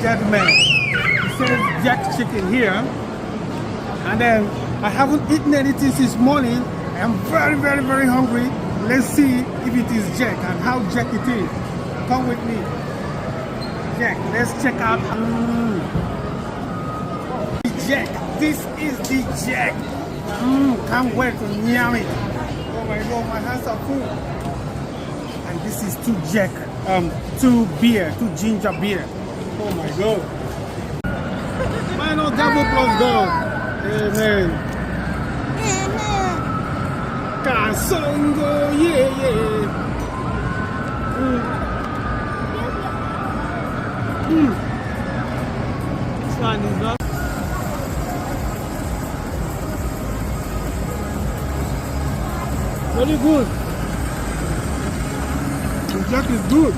dead man. It says jack chicken here. And then I haven't eaten anything since morning. I am very, very, very hungry. Let's see if it is jack and how jack it is. Come with me. Jack, let's check out. The jack. This is the jack. Can't wait to yum it. Oh my god, my hands are full. And this is two jack. Two ginger beer. Oh my god. Final double plus gold. Amen. Kasongo, yeah, yeah. This one is not. Very good. The jack is good.